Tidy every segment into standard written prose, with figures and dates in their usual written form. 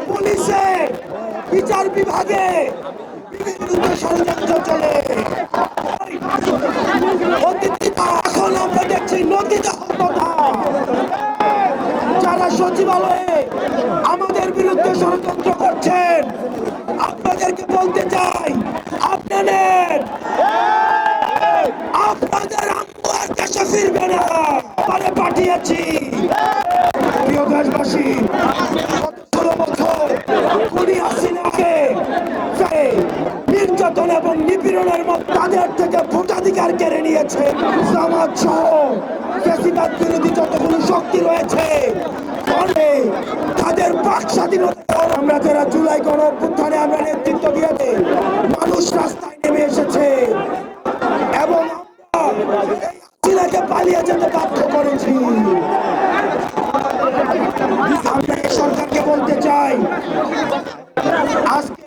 পুলিশে বিচার বিভাগে বিভিন্ন ষড়যন্ত্র চলে। এখন আমরা দেখছি নদীতে কথা যারা সচিবালয়ে আমাদের বিরুদ্ধে ষড়যন্ত্র করছেন, আপনাদেরকে বলতে চাই আপনাদের আম্মু আর দেশে ফিরবে না। পাঠিয়েছি প্রিয় দেশবাসী, 16 বছর খুনি হাসিনাকে নির্যাতন এবং নিপীড়নের মধ্যে তাদের থেকে ভোটাধিকার কেড়ে নিয়েছে। জামাত সহ ফ্যাসিবাদ বিরোধী যতগুলো শক্তি রয়েছে তাদের বাক স্বাধীনতা। আমরা যারা জুলাই গণ অভ্যুত্থানে আমরা নেতৃত্ব দিয়েছে, মানুষ রাস্তায় নেমে এসেছে এবং আমরা পালিয়ে যেতে বাধ্য করেছি। আমরা এই সরকারকে বলতে চাই, আজকে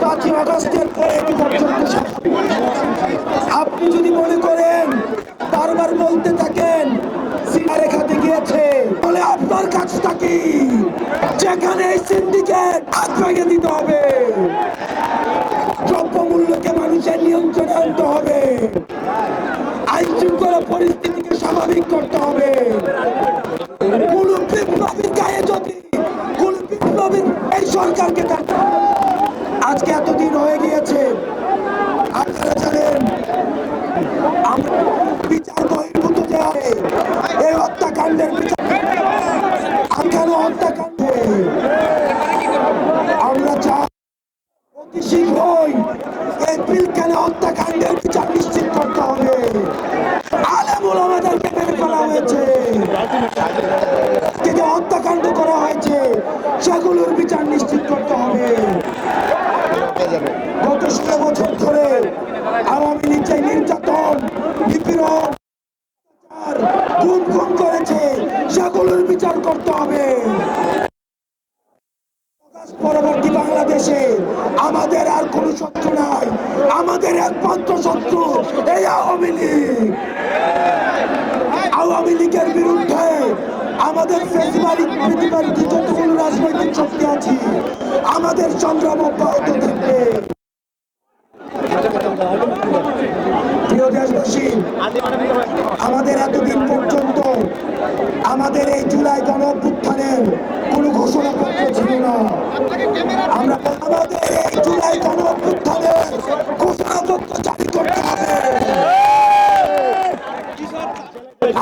5ই আগস্টের পরে আপনি যদি মনে করেন বারবার বলতে থাকেন রেখাতে গিয়েছে বলে আপনার কাজটা কি? যেখানে সিন্ডিকেট হাত ভেঙে দিতে হবে, দ্রব্যমূল্যকে মানুষের নিয়ন্ত্রণে আনতে হবে, আইন শৃঙ্খলা পরিস্থিতিকে স্বাভাবিক করতে হবে। কোন বিপ্লবীর গায়ে যদি কোন বিপ্লবীর এই সরকারকে আজকে এতদিন হয়ে গিয়েছে, আপনারা জানেন আমরা বিচার বহির্ভূত যে এই হত্যাকাণ্ডের বিচার হত্যাকাণ্ডে আমরা চাই অতি শীঘ্রই এই পিলখানা হত্যাকাণ্ডের বিচার নিশ্চিত করতে হবে। আলেম ওলামাদেরকে বের করা হয়েছে, যে হত্যাকাণ্ড করা হয়েছে সেগুলোর বিচার নিশ্চিত করতে হবে। গত 16 বছর ধরে আওয়ামী লীগ যে নির্যাতন নিপীড়ন খুন করেছে সেগুলোর বিচার করতে হবে। পরবর্তী বাংলাদেশে আমাদের আর কোন শত্রু নাই, আমাদের একমাত্র শত্রু এই আওয়ামী লীগ। আওয়ামী লীগের বিরুদ্ধে আমাদের যতগুলো রাজনৈতিক শক্তি আছে আমাদের সংগ্রাম অব্যাহত থাকবে। প্রিয় দেশবাসী, আমাদের এতদিন পর্যন্ত আমাদের এই জুলাই গণ অভ্যুত্থানের কোন ঘোষণাপত্র ছিল না। আমরা আমাদের এই জুলাই গণ অভ্যুত্থানের ঘোষণাপত্র জারি করতে হবে।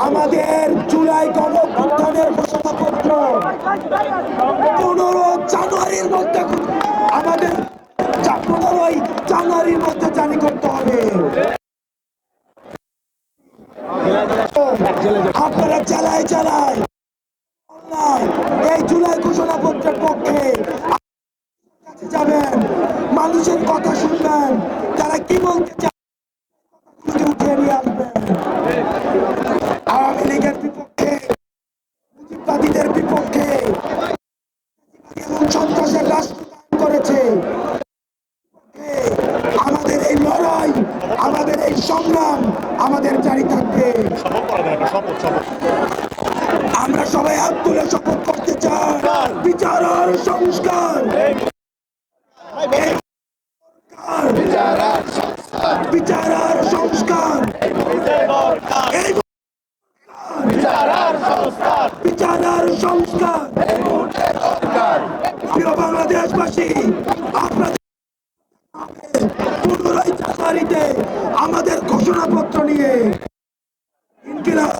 আমাদের জুলাই গণ অভ্যুত্থানের ঘোষণাপত্র 15 জানুয়ারির মধ্যে আমাদের 15 জানুয়ারির মধ্যে জারি করতে হবে। আপনারা জেলায় জেলায় এই জুলাই ঘোষণাপত্রের পক্ষে যাবেন, মানুষের কথা শুনবেন, তারা কি বলতে চায় উঠিয়ে নিয়ে আসবেন। আওয়ামী লীগের বিপক্ষে, মুজিববাদীদের বিপক্ষে এবং সন্ত্রাসের রাষ্ট্র করেছে। আমাদের এই লড়াই, আমাদের এই সংগ্রাম আমাদের জারি থাকবে। আমরা সবাই হাত তুলে শপথ করতে চাই, বিচার আর সংস্কার, বিচার আর সংস্কার, বিচার আর সংস্কার। প্রিয় বাংলাদেশবাসী, আপনাদের 15 জানুয়ারিতে আমাদের ঘোষণাপত্র নিয়ে ইনকিলাব